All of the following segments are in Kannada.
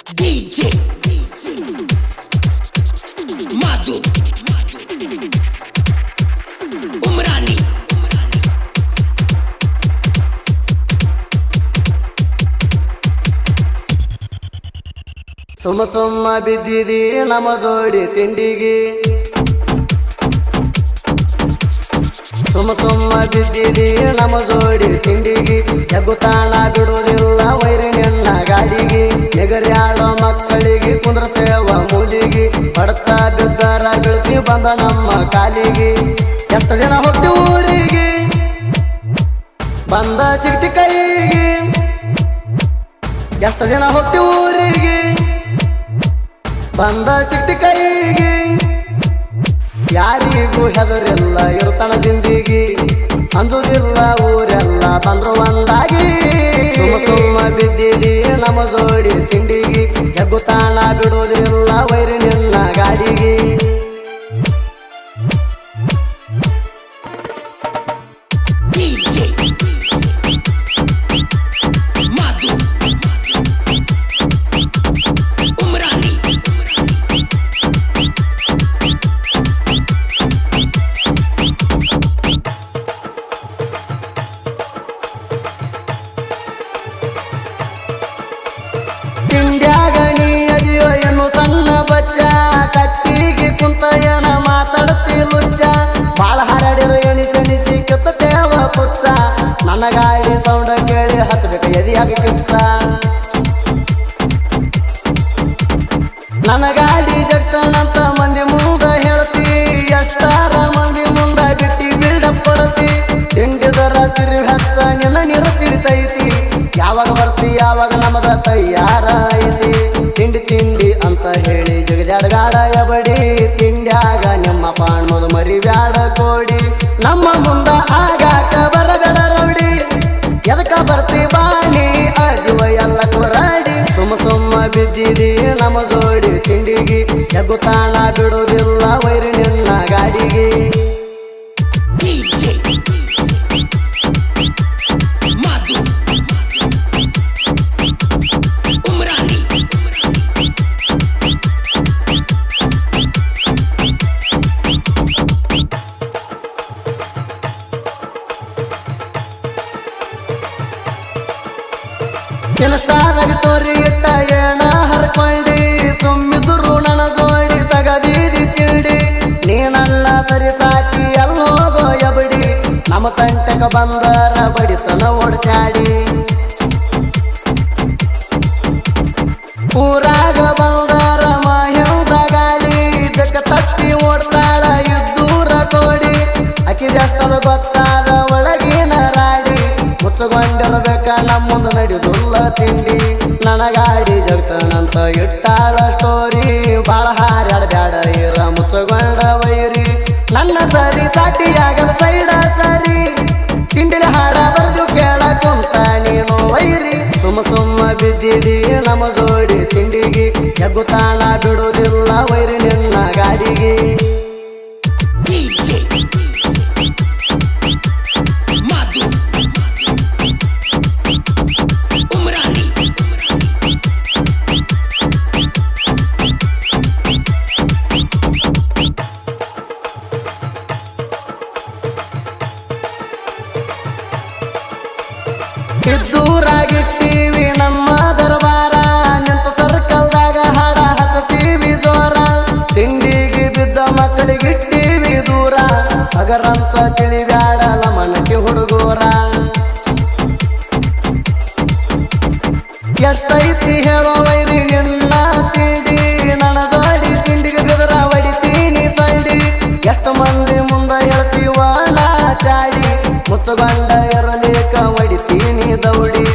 DJ Madhu Umrani ಸುಮ್ಮ ಸುಮ್ಮ ಬಿದ್ದಿದಿ ನಮ್ಮ ಜೋಡಿ ತಿಂಡಿಗೆ ಸುಮ್ಮ ಸುಮ್ಮ ಬಿದ್ದಿದಿ ನಮ್ಮ ಜೋಡಿ ತಿಂಡಿಗೆ ಜಗುತಾಣ ಬಿಡುವುದಿಲ್ಲ ವೈರಿ ನಿನ್ನ ಗಾಡಿಗೆ ನೆಗರ್ಯಾಡೋ ಮಕ್ಕಳಿಗೆ ಕುಂದ್ರ ಸೇವ ಮೂಲಿಗೆ ಪಡ್ತಾ ಬಿದ್ದಾರ ಬೀಳ್ತಿ ಬಂದ ನಮ್ಮ ಕಾಲಿಗೆ ಎಷ್ಟು ದಿನ ಹೊಟ್ಟಿ ಊರಿಗೆ ಬಂದ ಸಿಟ್ಟಿ ಕೈಗೆ ಎಷ್ಟು ದಿನ ಹೊಟ್ಟಿ ಊರಿಗೆ ಬಂದ ಸಿಟ್ಟಿ ಕೈಗೆ ಯಾರಿಗೂ ಹೆದರಿಲ್ಲ ಇರುತ್ತಣ ಜಿಂದಿಗಿ ಅಂದುದಿಲ್ಲ ಊರೆಲ್ಲ ಬಂದ್ರು ಒಂದಾಗಿ ಸುಮ್ಮ ಸುಮ್ಮ ಬಿದ್ದಿದಿ ನಮ್ಮ ಜೋಡಿ ತಿಂಡಿಗಿ ಜಗುತಾಣ ಬಿಡುವುದಿಲ್ಲ ವೈರಿ ನಿನ್ನ ಗಾಡಿಗೆ DJ Madhu Umrani ತಿಂಡ್ಯಾಗ ನೀ ಅದಿಯೋ ಎನ್ನು ಸಣ್ಣ ಬಚ್ಚ ಕಟ್ಟಿಗೆ ಕುಂತಯ್ಯನ ಮಾತಾಡ್ತಿ ಲುಚ್ಚ ಬಾಳ ಹರಡಿರು ಎಣಿಸೆಣಿಸಿ ಕೆತ್ತೇವ ಪುಚ್ಚ ನನ್ನ ಗಾಡಿ ಸೌಂಡ ಕೇಳಿ ಹತ್ಬೇಕು ಎದಿಯಾಗ ಕಿಚ್ಚ ನನ್ನ ಗಾಡಿ ಜಗ್ತಾನಂತ ಮಂದಿ ಮುಂದ ಹೇಳ್ತಿ ಎಷ್ಟಾರ ಮಂದಿ ಮುಂದ ಬಿಟ್ಟಿ ಬಿಲ್ಡಪ್ ಕೊಡತಿ ತಿಂಡಿದರ ತಿರು ಹೆಚ್ಚ ನಿನ್ನ ನೀರು ತಿಡಿತೈತಿ ಯಾವಾಗ ಬರ್ತಿ ಯಾವಾಗ ನಮದ ತಯಾರ ಐತಿ ತಿಂಡಿ ತಿಂಡಿ ಅಂತ ಹೇಳಿ ಜಗದ್ಯಾಡಗಾಡ ಎಬಡಿ ತಿಂಡ್ಯಾಗ ನಿಮ್ಮ ಪಾಣ್ಮದು ಮರಿ ಬ್ಯಾಡ ಕೋಡಿ ನಮ್ಮ ಮುಂದ ಆಗಾಕ ಬರಬೇಡ ರೌಡಿ ಎದಕ ಬರ್ತಿ ಬಾಣಿ ಅದಿವ ಎಲ್ಲ ಕೊರಾಡಿ ಸುಮ್ಮ ಸುಮ್ಮ ಬಿದ್ದಿದಿ ನಮ್ಮ ಜೋಡಿ ತಿಂಡಿಗಿ ಜಗುತಾಣ ಬಿಡುವುದಿಲ್ಲ ವೈರಿ ನಿನ್ನ ಗಾಡಿಗೆ DJ Madhu Umrani ಕೆಲಸದಾಗ ಸ್ಟೋರಿ ಇಟ್ಟ ಏನ ಹರ್ಕೊಂಡಿ ಸುಮ್ಮಿದ್ರು ನನ್ನ ಜೋಡಿ ತಗದೀದಿ ತಿಂಡಿ ನೀ ನನ್ನ ಸರಿ ಸಾಕಿ ಎಲ್ಲೋಗೋ ಎಬಡಿ ನಮ್ಮ ತಂಟಕ ಬಂದರ ಬಡಿತನ ಓಡಿಸ್ಯಾಡಿ ಊರಾಗ ಬಂದರ ಮಾಯದ ಗಾಡಿ ಇದಕ್ಕ ತಟ್ಟಿ ಓಡ್ತಾಳ ಇದ್ದೂರ ಕೋಡಿ ಅಕ್ಕಿದೆಷ್ಟದ ಗೊತ್ತಾದ ಒಳಗಿನ ರಾಡಿ ಮುಚ್ಚಗೊಂಡಿರ್ಬೇಕ ನಮ್ಮ ಮುಂದೆ ನಡೆಯುವುದಿಲ್ಲ ತಿಂಡಿ ನನ್ನ ಗಾಡಿ ಜಗ್ತಾನಂತ ಇಟ್ಟಾಳ ಸ್ಟೋರಿ ಬಾಳ ಹಾರ್ಯಾಡ ಇರ ಮುಚ್ಚಗೊಂಡ ವೈರಿ ನನ್ನ ಸರಿ ಸಾಟಿಯಾಗದ ಸೈಡ ಸರಿ ತಿಂಡಿಲಿ ಹಾಡ ಬರ್ದು ಕೇಳ ಕುಂತ ನೀನು ವೈರಿ ಸುಮ್ಮ ಸುಮ್ಮ ಬಿದ್ದಿದಿ ನಮ್ಮ ಜೋಡಿ ತಿಂಡಿಗೆ ಜಗುತಾಣ ಬಿಡುವುದಿಲ್ಲ ವೈರಿ ನಿನ್ನ ಗಾಡಿಗೆ DJ Madhu Umrani ಇದ್ದೂರಾಗಿಟ್ಟಿವಿ ನಮ್ಮ ದರ್ಬಾರ ನಿಂತ ಸರ್ಕಲ್ದಾಗ ಹಾಡ ಹತ್ತೀವಿ ಜೋರ ತಿಂಡಿಗೆ ಬಿದ್ದ ಮಕ್ಕಳಿಗಿಟ್ಟಿವಿ ದೂರ ಹಗರಂತ ತಿಳಿಬ್ಯಾಡಲ ಮನಕ್ಕೆ ಹುಡುಗೂರ ಎಷ್ಟೈತಿ ಹೇಳೋ ವೈರಿ ನಿನ್ನ ತಿಂಡಿ ನನ್ನ ಜೋಡಿ ತಿಂಡಿಗೆ ಬೆದರ ಹೊಡಿತೀನಿ ಸೈಡಿ ಎಷ್ಟು ಮಂದಿ ಮುಂದ ಹೇಳ್ತೀವ ನಾ ಚಾಡಿ ಮುತ್ತುಗಂಡ ಇರಲಿಕ ಹೊಡಿತೀನಿ ದೌಡಿ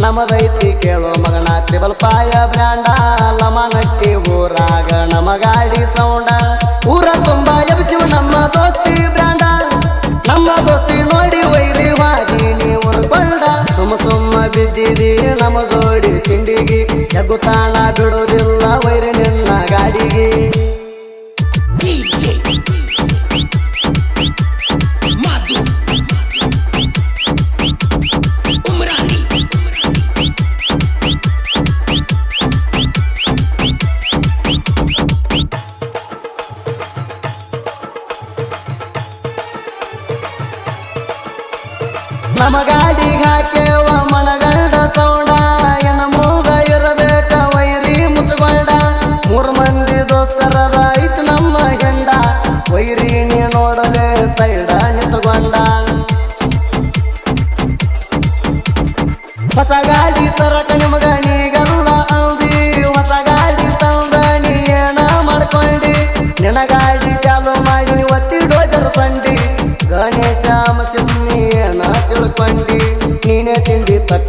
ನಮದೈತಿ ಕೇಳೋ ಮಗನ ತ್ರಿಬಲ್ ಪಾಯ ಬ್ರ್ಯಾಂಡ ಲಮನಟ್ಟಿ ಊರಾಗ ನಮ್ಮ ಗಾಡಿ ಸೌಂಡ ಊರ ತುಂಬಾ ಎಬ್ಸಿವ ನಮ್ಮ ದೋಸ್ತಿ ಬ್ರ್ಯಾಂಡ ನಮ್ಮ ದೋಸ್ತಿ ನೋಡಿ ವೈರಿ ವಾದಿನಿ ಉರ್ಕೊಂಡ ಸುಮ್ಮ ಸುಮ್ಮ ಬಿದ್ದಿದಿ ನಮ್ಮ ಜೋಡಿ ತಿಂಡಿಗೆ ಜಗುತಾಣ ಬಿಡುವುದಿಲ್ಲ ವೈರಿ ನಿನ್ನ ಗಾಡಿಗೆ DJ Madhu Umrani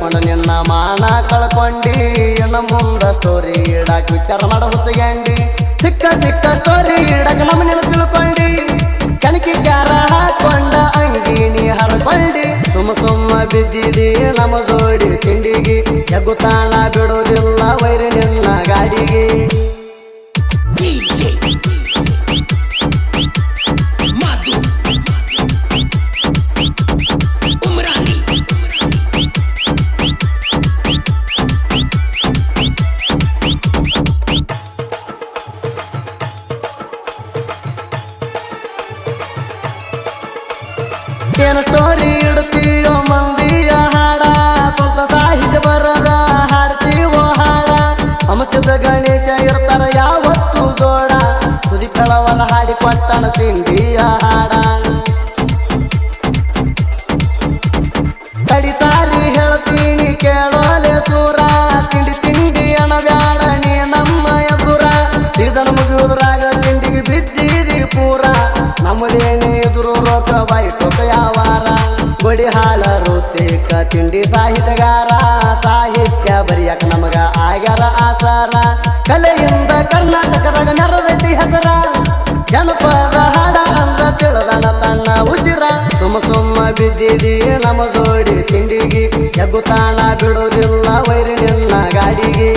ತಿಳ್ಕೊಂಡು ನಿನ್ನ ಮಾನ ಕಳ್ಕೊಂಡಿ ಇನ್ನು ಮುಂದ ಸ್ಟೋರಿ ಇಡಾಕ ವಿಚಾರ ಮಾಡ ಹುಚ್ಚಗಂಡಿ ಸಿಕ್ಕ ಸ್ಟೋರಿ ಇಡಾಕ ನಮ್ಮನೆಲ್ಲ ತಿಳ್ಕೊಂಡಿ ಕಣಕಿ ಕ್ಯಾರ ಹಾಕೊಂಡ ಅಂಗಿನಿ ಹರ್ಕೊಂಡಿ ಸುಮ್ಮ ಬಿದ್ದಿದಿ ನಮ್ಮ ಜೋಡಿ ತಿಂಡಿಗೆ ಎಗುತಾಣ ಬಿಡೋದಿಲ್ಲ ವೈರಿ ನಿನ್ನ ಗಾಡಿಗೆ DJ Madhu Umrani ಏನು ಸ್ಟೋರಿ ಇಡ್ತೀಯೋ ಮಂದಿಯ ಹಾಡ ಸ್ವಂತ ಸಾಹಿತ್ಯ ಬರದ ಹಾಡ್ಸಿವೋ ಹಾಡ ಅಂಶದ ಗಣೇಶ ಇರ್ತಾರ ಯಾವತ್ತು ಜೋಡ ಸುದಿ ಕಳವಲ ಹಾಡಿ ಕೊಟ್ಟಣ ತಿಂಡಿಯ ಹಾಡ ಕಡಿ ಸಾರಿ ಹೇಳ್ತೀನಿ ಕೇಳೋಲೆ ಸೂರ ತಿಂಡಿ ಅಣಬ್ಯಾಡ ನೀ ನಮ್ಮ ಎದುರ ಸೀಸನ್ ಮುಗಿಯುದ್ರಾಗ ತಿಂಡಿಗೆ ಬಿದ್ದಿದಿ ಪೂರ ನಮ್ಮದೇನೆ ಎದುರು ರೋಕ ಬೈಟೋಕ ಯಾವಾರ ಬಡಿ ಹಾಳ ಋತಿಕ ತಿಂಡಿ ಸಾಹಿತ್ಯಗಾರ ಸಾಹಿತ್ಯ ಬರಿಯಕ ನಮಗ ಆಗ್ಯಾರ ಆಸಾರ ಕಲೆಯಿಂದ ಕರ್ನಾಟಕದಾಗ ನೆರದೈತಿ ಹೆಸರ ಜನಪದ ಹಾಡ ಅಂದ ತಿಳಿದನ ತನ್ನ ಉಸಿರ ಸುಮ್ಮ ಬಿದ್ದಿದಿ ನಮ್ಮ ಜೋಡಿ ತಿಂಡಿಗೆ ಎಗ್ಗುತಾಣ ಬಿಡೋದಿಲ್ಲ ವೈರಿ ನಿನ್ನ ಗಾಡಿಗೆ